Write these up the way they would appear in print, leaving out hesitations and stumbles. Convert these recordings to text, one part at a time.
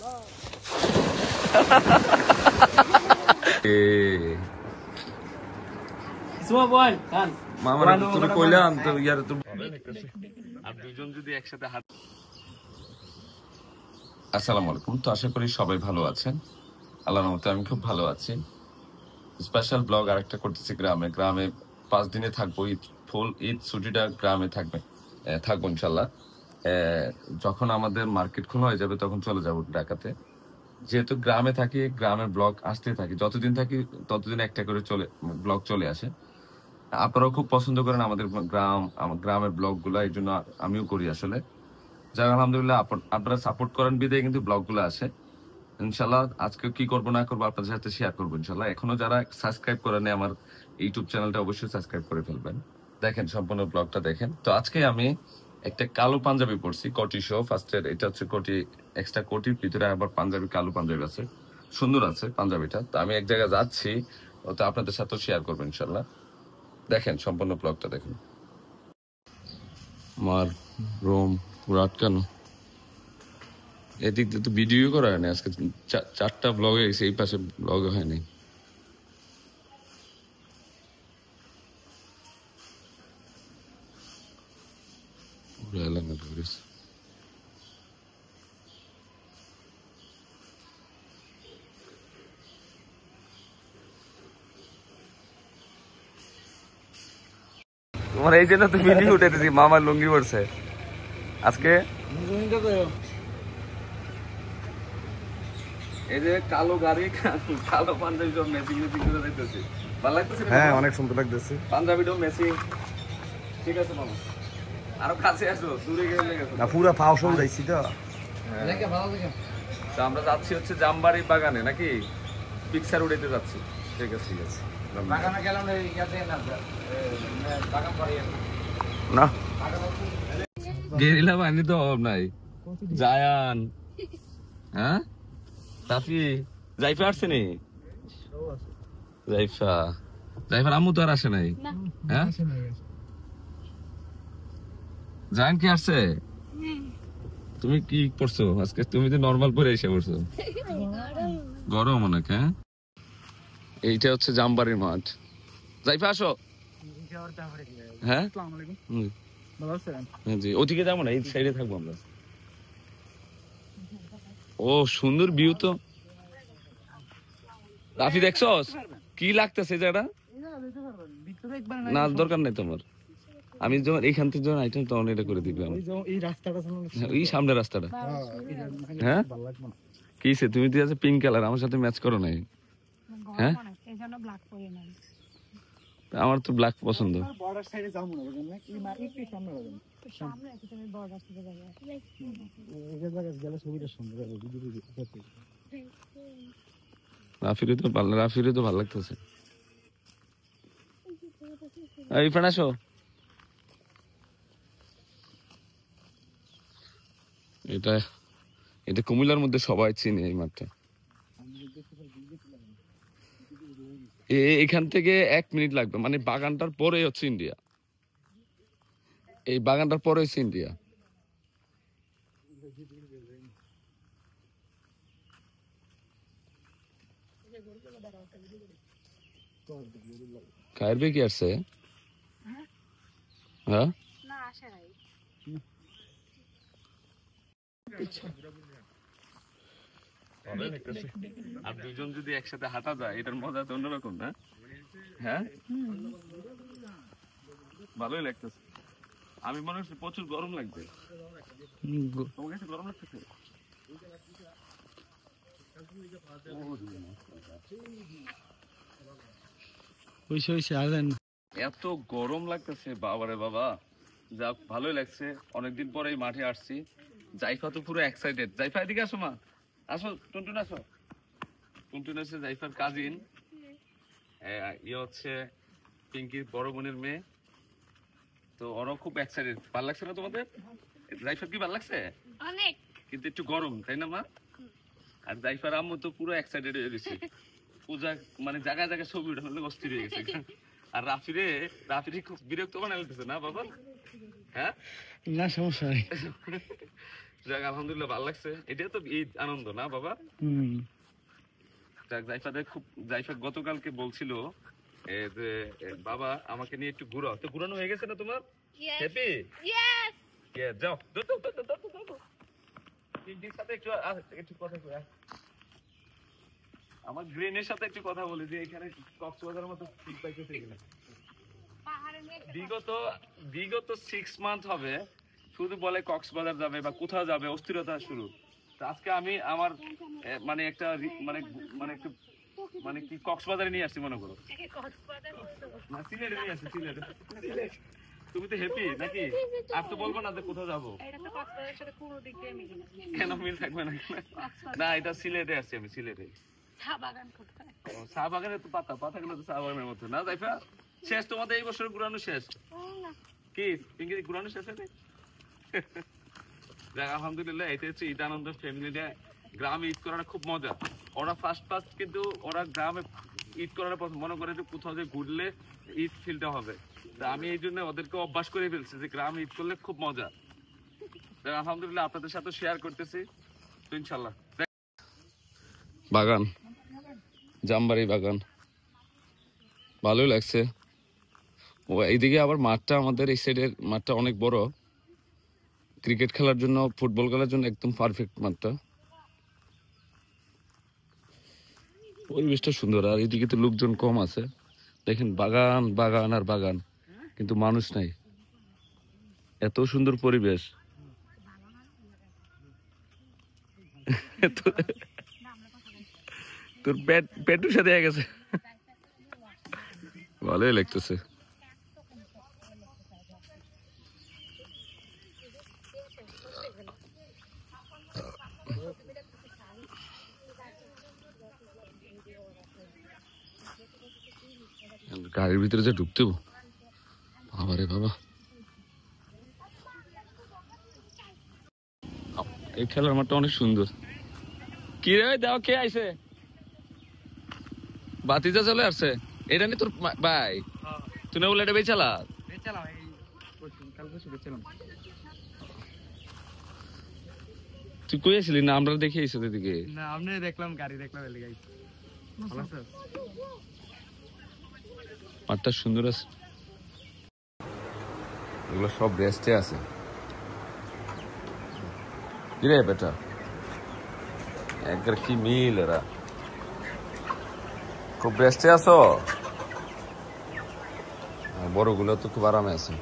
আসসালামু আলাইকুম। তো আশা করি সবাই ভালো আছেন। আল্লাহর রহমতে আমি খুব ভালো আছি। স্পেশাল ব্লগ আরেকটা করতেছি গ্রামে। 5 দিনে থাকবো। ফুল ঈদ ছুটিটা গ্রামে থাকবো ইনশাল্লাহ। যখন আমাদের মার্কেট খোলা হয়ে যাবে তখন চলে যাবো ঢাকাতে। যেহেতু গ্রামে থাকি, গ্রামের ব্লগ আসতে থাকি, যতদিন থাকি ততদিন একটা করে ব্লগ চলে আসে। আপনারাও খুব পছন্দ করেন আমাদের গ্রামের ব্লগ গুলা, এই জন্য আমিও করি আসলে। যাই আলহামদুলিল্লাহ, আপনারা সাপোর্ট করেন বিধায় কিন্তু ব্লগ গুলো আসে। ইনশাল্লাহ আজকে কি করবো না করবো আপনাদের সাথে শেয়ার করবো ইনশাল্লাহ। এখনো যারা সাবস্ক্রাইব করেন আমার ইউটিউব চ্যানেলটা অবশ্যই সাবস্ক্রাইব করে ফেলবেন। দেখেন, সম্পূর্ণ ব্লগটা দেখেন। তো আজকে আমি একটা কালো পাঞ্জাবি পরছি, কোটি শো ফার্স্টের। এটা হচ্ছে কোটি, এক্সট্রা কোটির ভিতরে আবার পাঞ্জাবি, কালো পাঞ্জাবি আছে, সুন্দর আছে পাঞ্জাবিটা। তো আমি এক জায়গায় যাচ্ছি, ওটা আপনাদের সাথে শেয়ার করবো ইনশাল্লাহ। দেখেন সম্পূর্ণ ব্লগটা দেখেন। আমার রুম পুরো আটকানো, এদিক দিয়ে তো ভিডিও করা হয়নি আজকে। 4টা ব্লগ হয়ে গেছে, এই পাশে ব্লগ হয়নি। তোমার এই জন্য তো ভিডিও উঠেছি, মামার লুঙ্গি পড়ছে আজকে। এই যে কালো গাড়ি, কালো পাঞ্জাবি, সব ম্যাচিং করে দেখতেছি, ভালো লাগতেছে। হ্যাঁ, অনেক সুন্দর লাগতেছে পাঞ্জাবিটাও ম্যাচিং। ঠিক আছে মামা, আরো কাছে আসো, দূরে গেলে না পুরো ফাউশন যাইছি তো। তো আমরা যাচ্ছি হচ্ছে জামবাড়ি বাগানে, নাকি পিকচার উড়াইতে যাচ্ছি। ঠিক আছে, ঠিক আছে। বাগানে গেলাম না, গেরিলা বাহিনী তো অভাব নাই। জায়ান, হ্যাঁ সাফি, জাইফা আসছে নি? জাইফার আম্মু তো আর আসে নাই। হ্যাঁ, জায়ান কি আসছে? তুমি কি পড়ছো আজকে? তুমি তো নর্মাল পরে এসে পড়ছো, গরম অনেক। হ্যাঁ, এইটা হচ্ছে জামবাড়ির মাঠ। জাইফা আসো। হ্যাঁ, জি, ওদিকে যাবো না, এই সাইডে থাকবো আমরা। ও সুন্দর ভিউ তো। রাফি দেখছস কি লাগতেছে জায়গাটা? না দরকার নাই তোমার, আমি যখন এইখান থেকে যখন আইটেম তখন এটা করে দিবে। এই সামনে রাস্তাটা। হ্যাঁ, কিসে তুমি দিয়ে আছে পিঙ্ক কালার, আমার সাথে ম্যাচ করো নাই? হ্যাঁ, আমার তো ব্ল্যাক পছন্দ। রাফিরও তো ভালো লাগতেছে। ইরফান আসো। এটা কুমিল্লার মধ্যে সবাই চিনে এই মাঠটা। এখান থেকে 1 মিনিট লাগবে, মানে বাগানটার পরে হচ্ছে ইন্ডিয়া। এই বাগানটার পরে হচ্ছে ইন্ডিয়া। খায়ের কি আসছে? হ্যাঁ, আর দুজন যদি একসাথে হাঁটা যায়, এটার মজা তো অন্যরকম না? হ্যাঁ, ভালোই লাগতেছে। আমি মনে হচ্ছে প্রচুর গরম লাগবে। তোমার কাছে গরম লাগতেছে? এত গরম লাগতেছে বাবারে বাবা। যাক, ভালোই লাগছে, অনেকদিন পরে এই মাঠে আসছি। জাইফা তো পুরো এক্সাইটেড। জাইফা এদিকে আসো, মা আসো, টুনটুন আসো। টুনটুন হচ্ছে জাইফার কাজিন, ইয়ে হচ্ছে পিঙ্কির বড় বোনের মেয়ে। তো ওরা খুব এক্সাইটেড। ভালো লাগছে না তোমাদের? জাইফার কি ভালো লাগছে? অনেক, কিন্তু একটু গরম, তাই না মা? আর জাইফার আম্মু তো পুরো এক্সাইটেড হয়ে গেছে, পূজা মানে জায়গায় জায়গায় ছবি উঠে ফেললে অস্থির হয়ে গেছে। আর রাফিরে খুব বিরক্ত বানাই লাগতেছে না বাবা? হ্যাঁ, না সমস্যা নেই। যাক আলহামদুলিল্লাহ ভালো লাগছে। এটা তো ঈদ আনন্দ না বাবা? যাক জাইফা গতকালকে বলছিল যে বাবা আমাকে নিয়ে একটু ঘুরাও, তো ঘুরানো হয়ে গেছে না তোমার? হ্যাপি? ইয়েস। যাও টিন্টির সাথে একটু কথা কই। আমার গ্রিনের সাথে একটু কথা বলি যে এখানে কক্সবাজারের মতো ঠিক পাইতেছে কিনা। বিগত 6 মান্থ হবে শুধু বলে কক্সবাজার যাবে বা কোথাও যাবে, অস্থিরতা শুরু। তো আজকে আমি আমার মানে একটা মানে কি কক্সবাজারে নিয়ে আসছি মনে করো। না সিলেটে নিয়ে আসছি, সিলেটে। তুমি তো হ্যাপি নাকি? আর তো বলবো না যে কোথাও যাবো। কেন মিল থাকবে না? না এটা সিলেটে আসছি আমি, সিলেটে। চা বাগানে তো পাতাগুলো তো চা বাগানের মতো না। জাইফা শেষ তোমাদের এই বছর ঘুরানো শেষ কি? ইংরেজি ঘুরানো শেষ হয়নি? যাক আলহামদুলিল্লাহ, এটা হচ্ছে ঈদ আনন্দ ফ্যামিলিতে। গ্রামে ঈদ করাটা খুব মজা। ওরা ফার্স্ট কিন্তু ওরা গ্রামে ঈদ করার পর মনে করে যে কোথাও যে ঘুরলে ঈদ ফিলটা হবে। তা আমি এই জন্য ওদেরকে অভ্যাস করে ফেলছি যে গ্রামে ঈদ করলে খুব মজা। আলহামদুলিল্লাহ আপনাদের সাথে শেয়ার করতেছি তো ইনশাল্লাহ। বাগান, জামবাড়ি বাগান ভালোই লাগছে। ও এইদিকে আবার মাঠটা, আমাদের এই সাইডের মাঠটা অনেক বড়, ক্রিকেট খেলার জন্য, ফুটবল খেলার জন্য একদম পারফেক্ট মাঠটা। পরিবেশটা সুন্দর। আর এদিকে তো লোকজন কম আছে, দেখেন বাগান বাগান আর বাগান, কিন্তু মানুষ নাই। এত সুন্দর পরিবেশ। তোর পেটের সাথে গেছে, ভালোই লাগতেছে। গাড়ির ভিতরে যে ঢুকতে বাবা রে বাবা। এই খেলার মাঠটা অনেক সুন্দর। কি রে দাও, কে আইছে? বাতিজা চলে আসছে। এটা নি তোর ভাই? তুই না বলে এটা বেচালা? তুই কই আসলি? না আমরা দেখে আইসো দিকে। না আপনি দেখলাম, গাড়ি দেখলাম, এলে গাইছি। ভালো আছে? মাঠটা সুন্দর আছে। এগুলো সব রেস্টে আছে। কি রে বেটা, একবার কি মিল এরা। খুব রেস্টে আছো? বড়গুলো তো খুব আরামে আছে।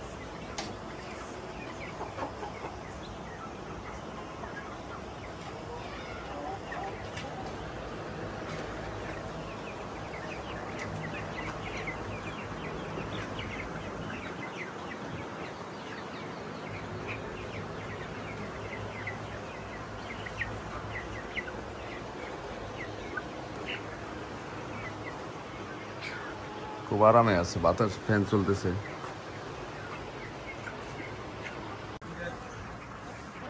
খুব আরামে আছে, বাতাস, ফ্যান চলতেছে।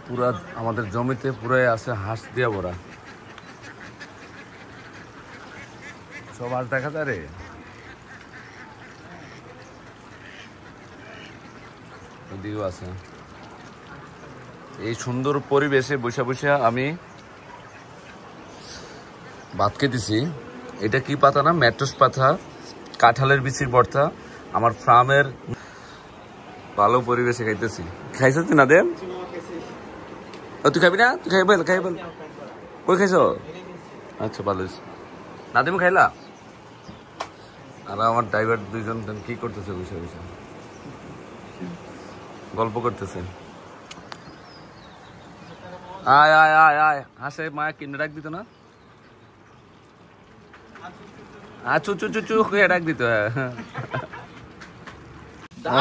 পুরা আমাদের জমিতে পুরাই আছে হাঁস দিয়া ভরা। সব হাঁস দেখা যায় রে। এদিকেও আছে। এই সুন্দর পরিবেশে বসে বসে আমি ভাত খেতেছি। এটা কি পাতা না, মেট্রোস পাতা, কাঁঠালের বিচির ভর্তা। আমার ফার্মের ভালো পরিবেশে খাইতেছি। খাইছিস তুই না দেন? তুই খাবি না? তুই খাই বল কই খাইছ? আচ্ছা ভালো হয়েছে। না দেবো খাইলা? আর আমার ড্রাইভার দুইজন কি করতেছে? বসে বসে গল্প করতেছে। আয় আয় আয় আয়, হাসে মায়া কিনে ডাক দিত না? চু চু চু চু ডাক দিত।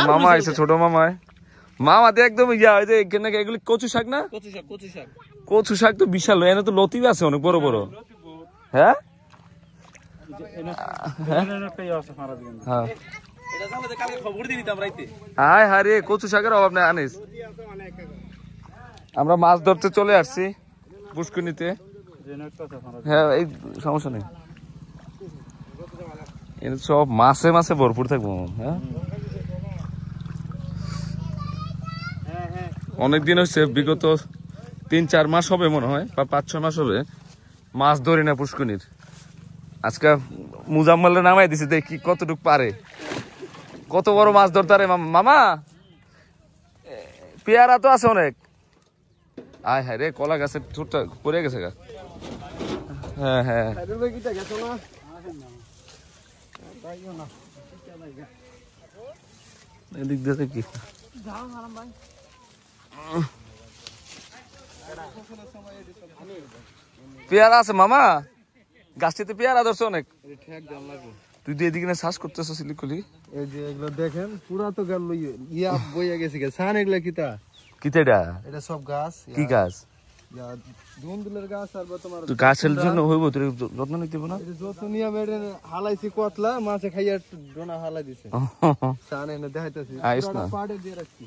মামা আইসে, ছোট মামায়। মামা তো একদম ইয়া হয়েছে। এখানে এগুলি কচু শাক না? কচু শাক তো বিশাল, এনে তো লতি আছে অনেক বড় বড়। হ্যাঁ হায় হায় রে, কচু শাকের অভাব নেই আনিস। আমরা মাছ ধরতে চলে আসছি পুষ্করিণীতে। হ্যাঁ এই সমস্যা নেই, সব মাছে মাছে ভরপুর থাকবো। হ্যাঁ অনেকদিন হচ্ছে, বিগত 3-4 মাস হবে মনে হয়, বা 5-6 মাস হবে মাছ ধরি না পুষ্কনির। আজকে মুজাম্মলে নামাই দিছে, দেখি কতটুক পারে, কত বড় মাছ ধরতে পারে মামা। পেয়ারা তো আছে অনেক। আয় হায় রে, কলা গাছের ঠোঁটটা পড়ে গেছে গা। হ্যাঁ হ্যাঁ, এদিক দিয়ে দেখি পেয়ারা আছে মামা, গাছটিতে পেয়ারা ধরছে অনেক। তুই তো এদিকে শ্বাস করতেছ সিলিকুলি। এই যে এগুলো দেখেন পুরা তো গেল ইয়া বইয়া গেছে সান। এগুলা কিতা কিতেডা? এটা সব গাছ। কি গাছ? দুন্দুলের গাছ। আর তোমার তুই গাছের জন্য হইব, তোর যত্ন নিতে হবে না? যত নিয়ম এটা হালাইছি কতলা মাছে খাইয়া ডোনা হালাই দিছে। সান এনে দেখাইতেছি পাড়ে দিয়ে রাখছি।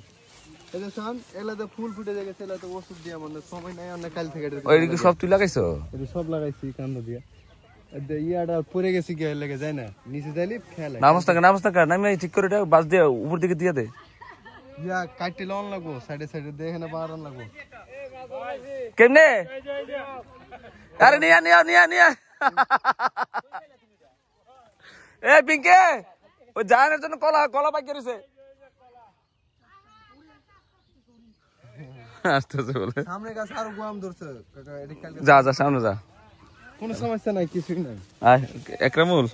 এই যে সান এলাতে ফুল ফুটে গেছে, এলাতে ওষুধ দিয়া মানে সময় নাই, অনেক কাল থেকে ওইদিকে সব তুই লাগাইছো? এটা সব লাগাইছি কান্দ দিয়া। ইয়াটা পরে গেছি গিয়ে লেগে যায় না, নিচে যাইলে খেয়াল নামস টাকা নামি ঠিক করে বাস দিয়ে উপর দিকে দিয়ে দে। ইয়া কাটতে লন লাগবো, সাইডে সাইডে দেখে না বাড়ান লাগবো। কেমনে? আরে নিয়া নিয়া নিয়া নিয়া। এ পিঙ্কে, ওই জানের জন্য কলা কলা পাইকে রয়েছে। আসতেছে বলে সামনে গাছ আরো গোয়াম ধরছে। যা যা সামনে যা, কোনো সমস্যা নাই, কিছুই নাই। আয় একরামুল,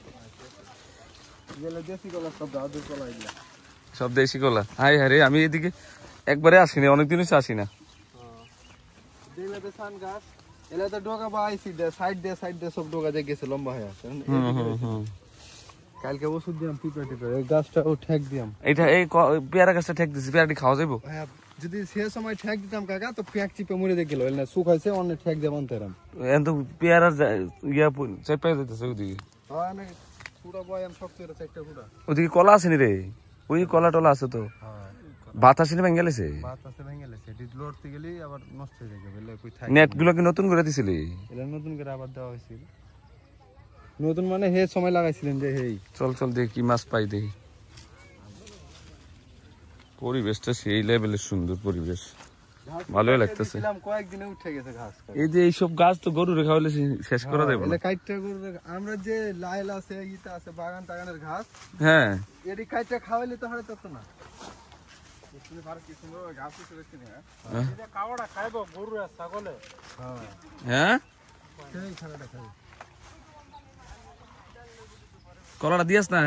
দেশি কলা সব দাদুর কলা এগুলা সব দেশি কলা। হাই হারে, আমি এদিকে একবারে আসিনি, অনেকদিন হচ্ছে আসি না। এলাতে সান গাছ, এলাতে ডোকা পাইছি, সাইড দিয়ে সব ডোকা দিয়ে গেছে লম্বা হয়ে আছে। কালকে ওষুধ দিলাম পিঁপড়ে টিপে, এই গাছটাও ঠেক দিলাম। এইটা এই পেয়ারা গাছটা ঠেক দিছি, পেয়ারাটি খাওয়া যাবো? হ্যাঁ, যদি সে সময় ঠেক দিতাম কাকা তো পেঁক চিপে মরে দেখলো, না শুকাইছে অনেক ঠেক দিয়ে বানতে এরাম। কিন্তু পেয়ারার ইয়া চেপাই যাইতেছে ওদিকে। হ্যাঁ না, পুরা বয়াম শক্ত এটা চারটা পুরা। ওদিকে কলা আসেনি রে, ওই কলা টলা আছে তো। বাত আসেনি, ভেঙে গেছে। বাত আছে ভেঙে গেছে, এটি লড়তে গেলি আবার নষ্ট হয়ে যাবে। বলে কই থাকে নেট গুলো কি নতুন করে দিছিলি? এটা নতুন করে আবার দেওয়া হয়েছিল। নতুন মানে হে সময় লাগাইছিলেন যে হেই। চল চল দেখি কি মাছ পাই দেখি। পরিবেশটা সেই লেভেলের সুন্দর পরিবেশ, ভালোই লাগতেছে। কয়েকদিনে উঠে গেছে ঘাস। এই যে এইসব গাছ তো গরু রেখা হলে শেষ করা যাবে না। আমরা যে লাইল আছে ইটা আছে বাগান টাগানের ঘাস, হ্যাঁ এটি কাইটা খাওয়াইলে তো হারে তত না। হ্যাঁ কলাটা দিয়াস না,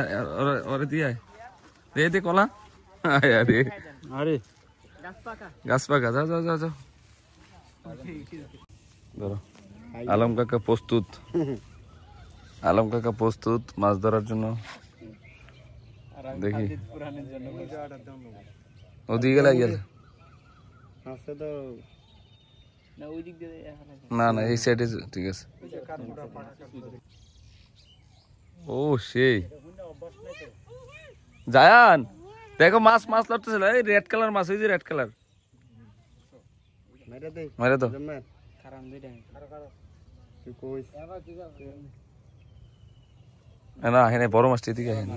ওরে দিয়ে দে কলা। আরে আরে গাছ পাকা, যাও যাও যাও যাও। ধরো, আলম কাকা প্রস্তুত, আলম কাকা প্রস্তুত মাছ ধরার জন্য। দেখি ওদিকে গেলে না না, এই সাইডে ঠিক আছে। ও সেই জায়ান, দেখো মাছ মাছ লড়তেছিল, এই রেড কালার মাছ, ওই যে রেড কালার। মারে তো না, হেনে বড় মাছটি এদিকে হেনে।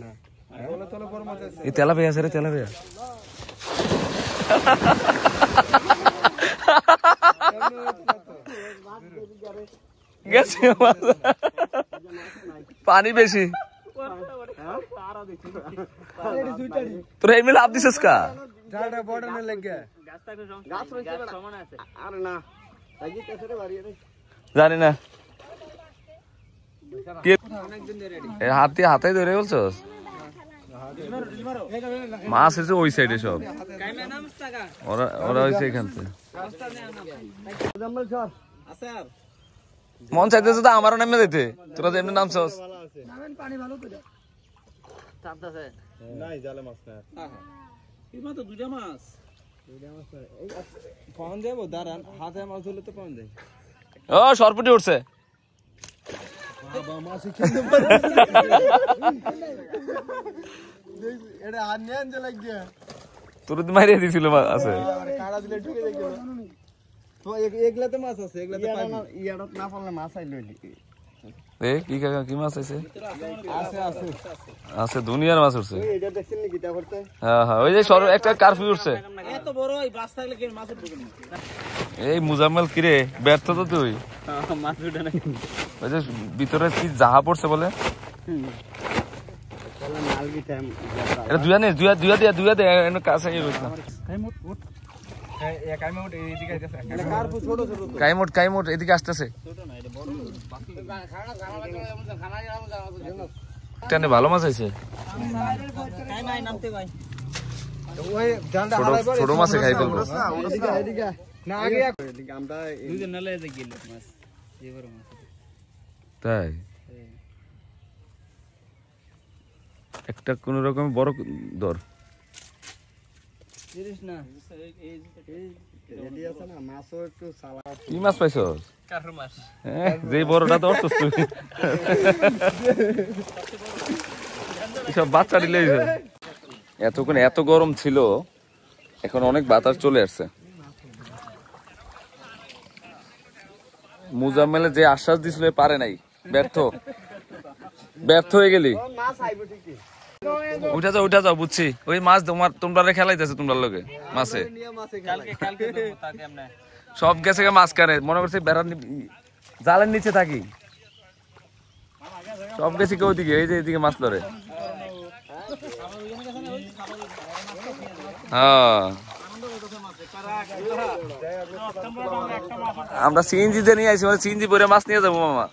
এই তেলাপিয়া আছে রে, তেলাপিয়া। গেছে পানি বেশি, তোরা এমনি লাভ দিছিস কা? জানি না, হাতে ধরে বলছস? মাছ হচ্ছে ওই সাইডে সব, ওরা হয়েছে এখান থেকে। মন চাইতেছে তো আমারও নেমে যেতে, তোরা তো এমনি নামছস। ও সরপুটি উঠছে, তোর মারিয়ে দিছিল আছে। এগুলাতে মাছ আছে, এগুলাতে না পারলে মাছ আইলো। এ কি কাকা কি মাছ আছে? আছে আছে আছে দুনিয়ার মাছ উঠছে। এটা দেখছেন নাকি তা করতে? হ্যাঁ হ্যাঁ, ওই যে সর একটা কারফিউ উঠছে। এত বড় এই বাস থাকলে কি মাছ উঠবে না? এই মুজাম্মেল কিরে ব্যর্থ তো তুই। মাছ উঠে না। ওই যে ভিতরে কি জাহা পড়ছে বলে? চলো নালবি টাইম। এটা দুয়া দে এনে কাছে এই রইছ না। এটা কারফু ছোট ছোট তো। কাইমোট এদিকে আসতেছে। টানে ভালো মাছ আছে। কাই নাই নামতে ভাই। ওই ডান্ডা হারাই পড়ে ছোট মাছে খাই ফেলবো। এদিকে না আগে এদিকে আমরা দুইজন নালে যে গেল মাছ। এই বড় মাছ। তাই একটা কোন রকম বড় দর জিনিস না রেডি আছে না মাছও একটু সালা কি মাছ পাইছস? কার মাছ? যে বড়টা ধরছস তুই সব বাচ্চা দিলে এতক্ষণ এত গরম ছিল, এখন অনেক বাতাস চলে আসছে। মুজাম্মেলে যে আশ্বাস দিছিল পারে নাই, ব্যর্থ হয়ে গেলি। মাছ আইবো ঠিকই উঠা যাও বুঝছি। ওই মাছ তোমরা খেলাইতেছে তোমরা লগে মাছে। নিয়ে মাছে কালকে দেবো তাকে আমরা। সব গেছে মাছ কানে, মনে করছে বেড়ার জালের নিচে থাকি। সব গেছে কেউ দিকে, এই যে এদিকে মাছ ধরে। হ্যাঁ আমরা সিএনজি তে নিয়ে আসি, সিএনজি ভরে মাছ নিয়ে যাবো মামা।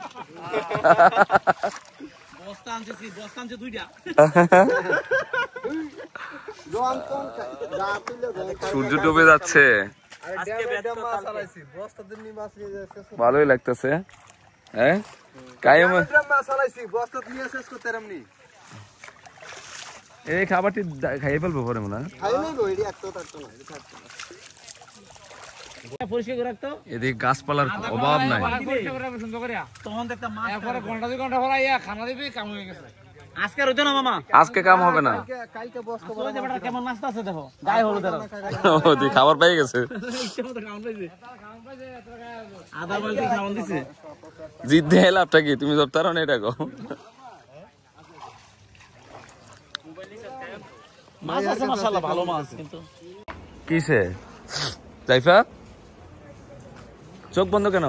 বস্তা আনছে দুইটা। সূর্য ডুবে যাচ্ছে, ভালোই লাগতেছে। হ্যাঁ কায়েম এই খাবারটি খাইয়ে ফেলবো পরে মনে হয়। পরিষ্কার করে রাখতো। এদিকে গাছপালার অভাব নাই। তখন দেখতাম মাছ পরে ঘন্টা 2 ঘন্টা পরে আইয়া খানা দিবি, কাম হয়ে গেছে। আজকে রইতো না মামা, আজকে কাম হবে না। কালকে বস্তা ওই যে বেটা কেমন নাস্তা আছে দেখো, গায়ে হলুদের ওদিকে খাবার পেয়ে গেছে। ইচ্ছে মতো খাওয়ান পাইছে। আধা বালতি খাওয়ান দিছে। জিদ দিয়ে লাভটা কি, তুমি ধরতে পারো না এটা গো। মাছ আছে মাশাআল্লাহ, ভালো মাছ কিন্তু। কিসে জাইফা চোখ বন্ধ কেন?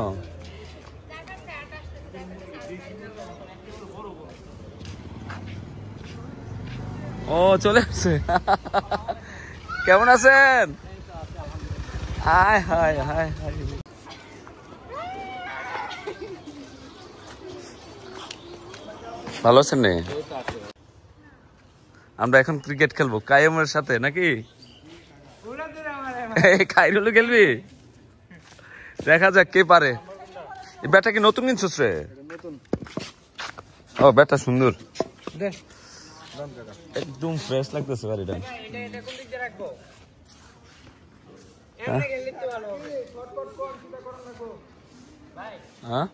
ও চলে আসছে। কেমন আছেন? হায় হায় হায় হায়, ভালো আছেন নে? আমরা এখন ক্রিকেট খেলবো কায়েমের সাথে নাকি? খাইরুল খেলবি? দেখা যাক কে পারে। এই ব্যাটটা কি নতুন কিনছিস রে? ও ব্যাটটা সুন্দর, একদম ফ্রেশ লাগতেছে গাড়িটা। হ্যাঁ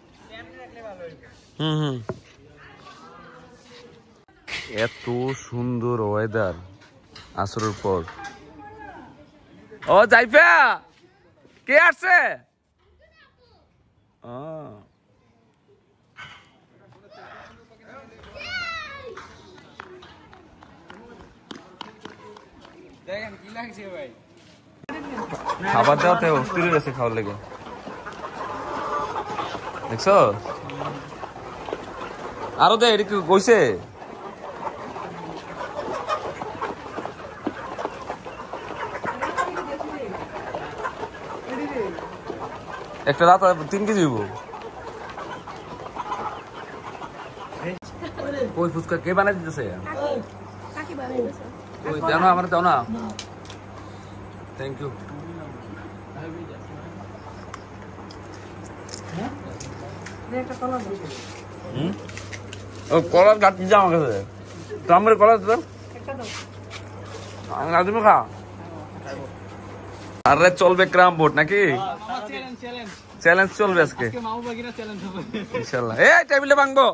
হুম, এত সুন্দর ওয়েদার আসরের পর। ও জাইফা কে আসছে? খাবার দেওয়াতে অস্থির হয়ে গেছে খাওয়ার লেগে, দেখছো? আরো দে, এটা কি কইছে? একটা রাত 3 কেজি হইব। ওই ফুচকা কে বানাই দিতেছে? ওই দাও না, আমার দাও না। Thank you. ও কলার গাছ দিচ্ছে আমার কাছে, তো আমার কলার তো তুমি খা। আরে চলবে ক্রাম বোর্ড নাকি? চ্যালেঞ্জ চলবে আজকে ইনশাআল্লাহ। এই টেবিলে ভাঙবো।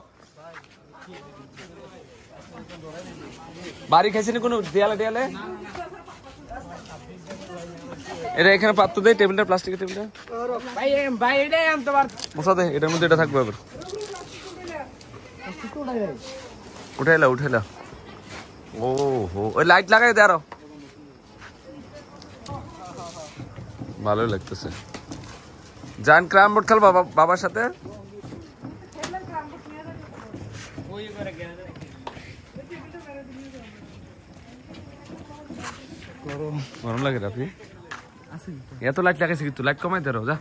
বাড়ি খাইছেনি কোনো দেয়ালে দেয়ালে? এটা এখানে পাত্র দেয়, টেবিলটা প্লাস্টিকের টেবিলটা। ভাই ভাই এটাই আনতে পার। মশা দে, এটার মধ্যে এটা থাকবে আবার। উঠাইলা ও হো ওই লাইট লাগাই দে আরো ভালোই লাগতেছে যান ক্রাম বোর্ড খেল বাবার সাথে গরম লাগে রাফি এত লাইট লাগাইছে কিন্তু লাইট কমাই দেরো যা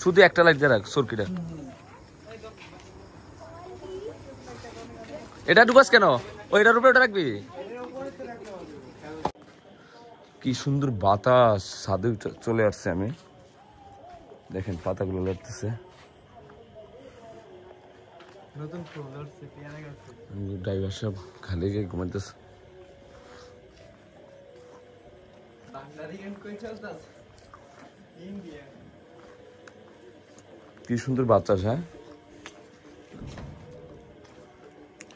শুধু একটা লাইট দিয়ে রাখ সরকিটা এটা ঢুকাস কেন ওইটার উপরে ওটা রাখবি কি সুন্দর বাতাস ছাদে চলে আসছে আমি দেখেন পাতাগুলো লড়তেছে ড্রাইভার সব খালি গিয়ে ঘুমাইতেছে কি সুন্দর বাতাস হ্যাঁ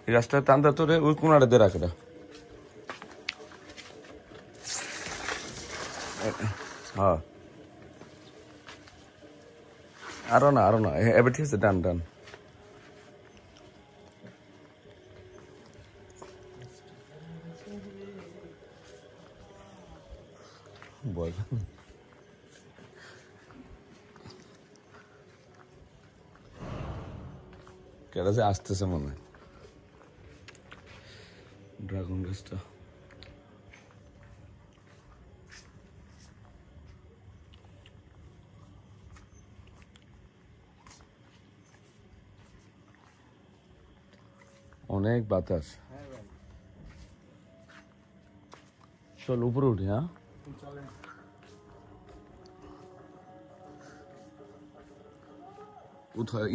এই রাস্তায় টানতে তোরে ওই কোনাটা দিয়ে রাখে হ্যাঁ আরো না এবার ঠিক আছে ডান বল কেটা যে আসতেছে মনে হয় ড্রাগন গাছটা অনেক বাতাস চল উপরে উঠি হ্যাঁ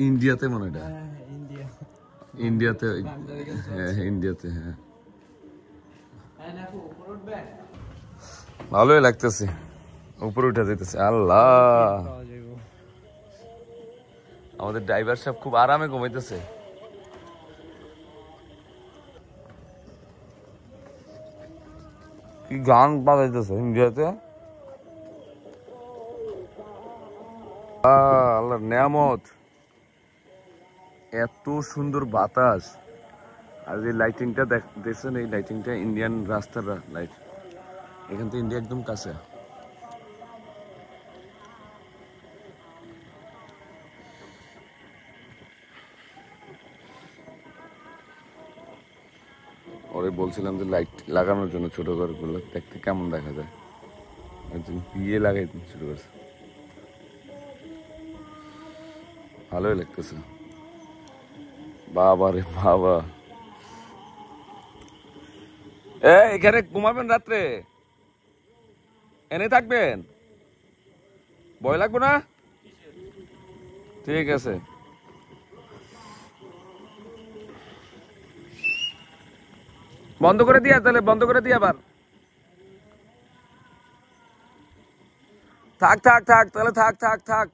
ইন্ডিয়াতে মনে হয় ইন্ডিয়াতে হ্যাঁ ভালোই লাগতেছে উপরে উঠে যেতেছে আল্লাহ আমাদের ড্রাইভার সাহেব খুব আরামে ঘুমাইতেছে কি গান বাজাইতেছে ইন্ডিয়াতে আল্লাহর নিয়ামত এত সুন্দর বাতাস আর এই লাইটিংটা দেখছেন এই লাইটিংটা ইন্ডিয়ান রাস্তার লাইট এখান থেকে ইন্ডিয়া একদম কাছে ওরে বলছিলাম যে লাইট লাগানোর জন্য ছোট ঘরগুলো দেখতে কেমন দেখা যায় একজন বিয়ে লাগাই শুরু করছে ভালোই লাগতেছে বাবা রে বাবা এখানে ঘুমাবেন রাত্রে এনে থাকবেন ভয় লাগবে না ঠিক আছে বন্ধ করে দিয়া তাহলে বন্ধ করে দিয়া আবার থাক তাহলে থাক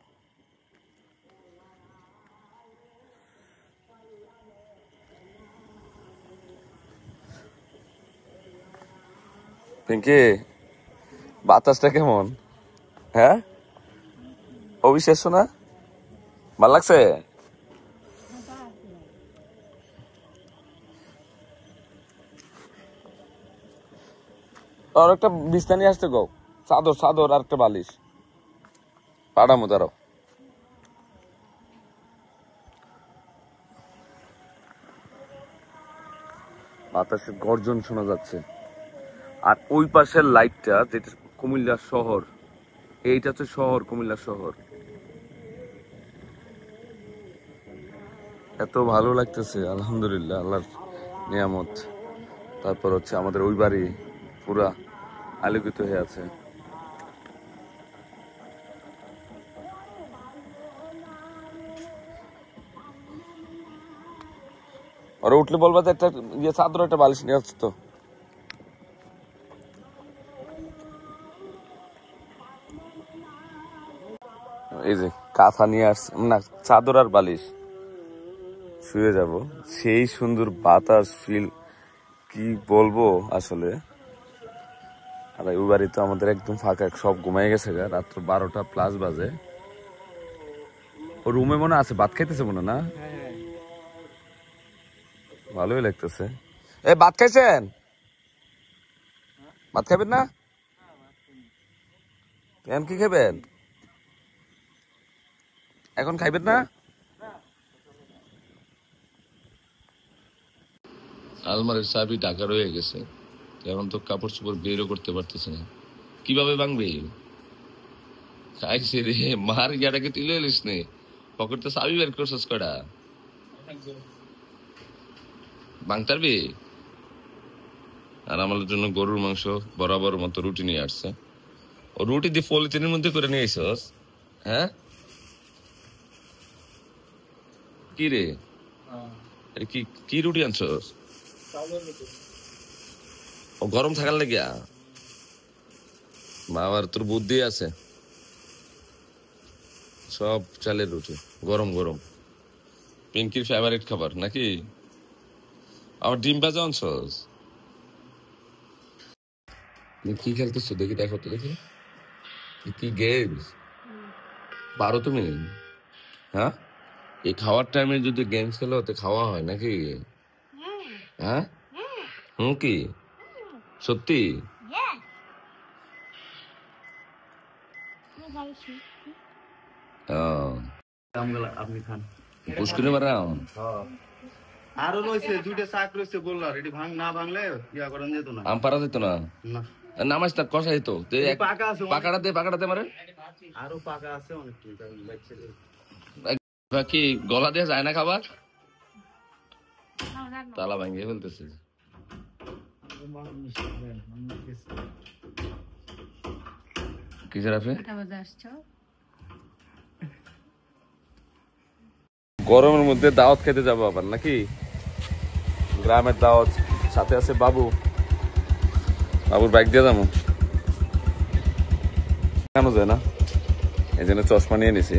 পিঙ্কি বাতাসটা কেমন হ্যাঁ অবিশ্বাস্য না ভাল লাগছে আর একটা বিছনা নিয়ে আসতে গো চাদর আর একটা বালিশ পাড়ামো দাঁড়াও বাতাসের গর্জন শোনা যাচ্ছে আর ওই পাশের লাইটটা যেটা কুমিল্লা শহর এইটা হচ্ছে শহর কুমিল্লা শহর এত ভালো লাগতেছে আলহামদুলিল্লাহ আল্লাহর নিয়ামত তারপর হচ্ছে আমাদের ওই বাড়ি পুরা আলোকিত হয়ে আছে আর উঠলে বলবা তো একটা ইয়ে চাদর একটা বালিশ নিয়ে আসছে তো এই যে কাঁথা নিয়ে আসছে না চাদর আর বালিশ শুয়ে যাব সেই সুন্দর বাতাস ফিল কি বলবো আসলে আর ওই বাড়ি তো আমাদের একদম ফাঁকা সব ঘুমাই গেছে রাত্র 12টা+ বাজে ও রুমে মনে আছে ভাত খাইতেছে মনে না ভালোই লাগতেছে। এ ভাত খাইছেন? ভাত খাবেন না? এখন কি খাবেন? এখন খাইবেন না? আলমারির চাবি ঢাকা রয়ে গেছে, এখন তো কাপড় চোপড় বেরও করতে পারতেছে না, কিভাবে ভাঙবে? খাইছে রে, মার গিয়াটাকে তুলে এলিস নে, পকেট তো চাবি বের করছিস কটা, ভাঙতে পারবি? আর আমার জন্য গরুর মাংস বরাবর মতো রুটি নিয়ে আসছে। ও রুটি দিয়ে পলিথিনের মধ্যে করে নিয়ে আইসস? হ্যাঁ কি রে, কি কি রুটি আনছস? ও গরম থাকার লাগিয়া? বাবার তোর বুদ্ধি আছে, সব চালের রুটি গরম গরম, পিঙ্কির ফেভারিট খাবার নাকি? আবার ডিম ভাজা আনছস? কি খেলতেছো দেখি, দেখো তো দেখি কি গেমস পারো তুমি? হ্যাঁ, এই খাওয়ার টাইমে যদি গেমস খেলো তো খাওয়া হয় নাকি? হ্যাঁ কি সত্যি? আপনি খান। পুষ্কুনি মারাম আরো রয়েছে দুইটা শাক রয়েছে, বললাম এটি না ভাঙলে ইয়া করেন যেত না, আম পারা যেত না, না নামাজ তা কষাই তো পাকা আছে, পাকাটা দে মারে, আরো পাকা আছে অনেক। কি গলা দিয়ে যায় না খাবার? তালা ভাঙিয়ে ফেলতেছে। কিসের আপনি গরমের মধ্যে দাওয়াত খেতে যাবো আবার নাকি? গ্রামের দাওয়াত, সাথে আছে বাবু, বাবুর বাইক দিয়ে যাবো, কেন যায় না, এই জন্য চশমা নিয়ে নিছি।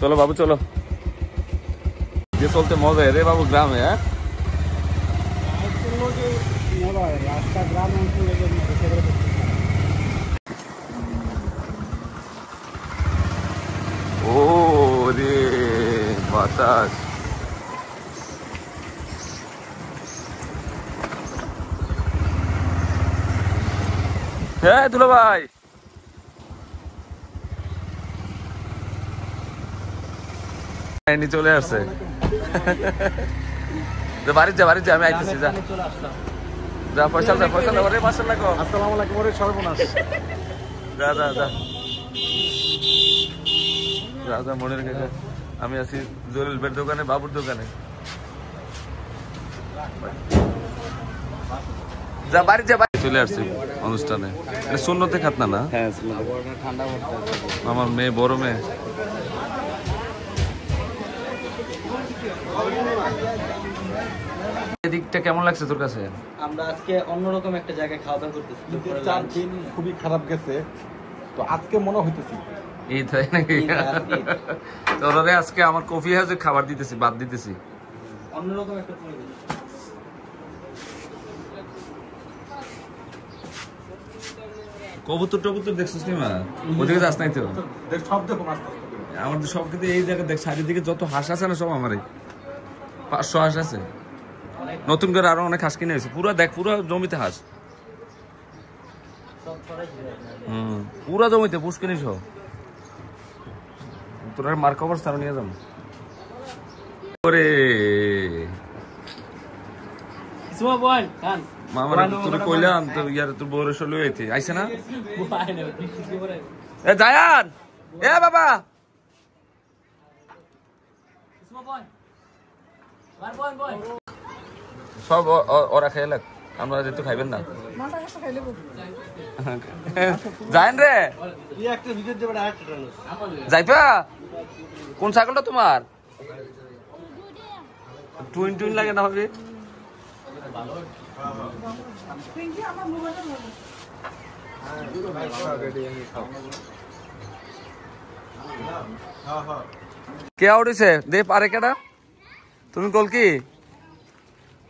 চলো বাবু চলো, দিয়ে চলতে মজা রে বাবু গ্রামে। হ্যাঁ ও রে বাতাস, হ্যাঁ দুলা ভাই চলে আসছে। বাড়ি যা বাড়ি যা, আমি আইতেছি, যা যা পয়সা যা পয়সা দাও রে, মাসের লাগো। আসসালামু আলাইকুম, ওরে সর্বনাশ। যা যা যা যা যা, মনে রেখে। আমি আছি জলিল বের দোকানে, বাবুর দোকানে। যা বাড়ি যা, বাড়ি চলে আসছি অনুষ্ঠানে। শূন্যতে খাতনা না? হ্যাঁ ঠান্ডা, আমার মেয়ে, বড় মেয়ে। এদিকটা কেমন লাগছে তোর কাছে? আমরা আজকে অন্যরকম একটা জায়গায় খাওয়া দাওয়া করতেছি, 4 দিন খুবই খারাপ গেছে, তো আজকে মনে হইতেছি এই তাই নাকি? তোরে আজকে আমার কফি হাউসে খাবার দিতেছি, বাদ দিতেছি, অন্যরকম একটা পরিবেশ। কবুতর টবুতর দেখছিস নি মা? ওদিকে যাস নাই তো? সব দেখো আস্তে আমার তো সব কিন্তু এই জায়গা দেখ, চারিদিকে যত হাঁস আছে না সব আমারই, 500 হাঁস আছে। নতুন করে আরো অনেক হাঁস কিনে হয়েছে, পুরো দেখ, পুরো জমিতে হাঁস। পুরো জমিতে পুষ্কিনি সহ। তোর মার কভার সারা নিয়ে যাবো। ওরে মামার তোর কইলাম তো, ইয়ার তোর বউরে সলে হইতে আইছে না? এ জায়ান, এ বাবা, সব ওরা খেয়ে লাগ, আমরা যেহেতু খাইবেন না। জায়েন রে যাইবা? কোন ছাগলটা তোমার? টুইন টুইন লাগে না ভাবি? কে উঠেছে দে পারে কেডা? তুমি কল কি?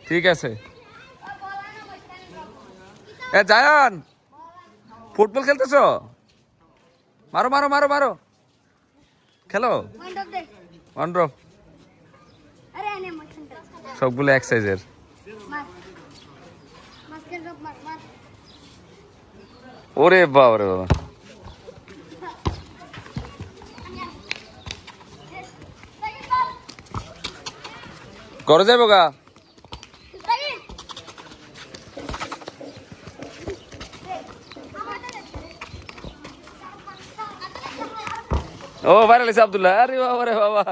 ঠিক আছে। এ জায়ান, ফুটবল খেলতেছো? মারো মারো মারো মারো, খেলো। One drop. সবগুলো এক সাইজের। ওরে বাবা রে বাবা, ঘরে যাইব গা। ও বাইরে আব্দুল্লাহ, আরে বাবা রে বাবা।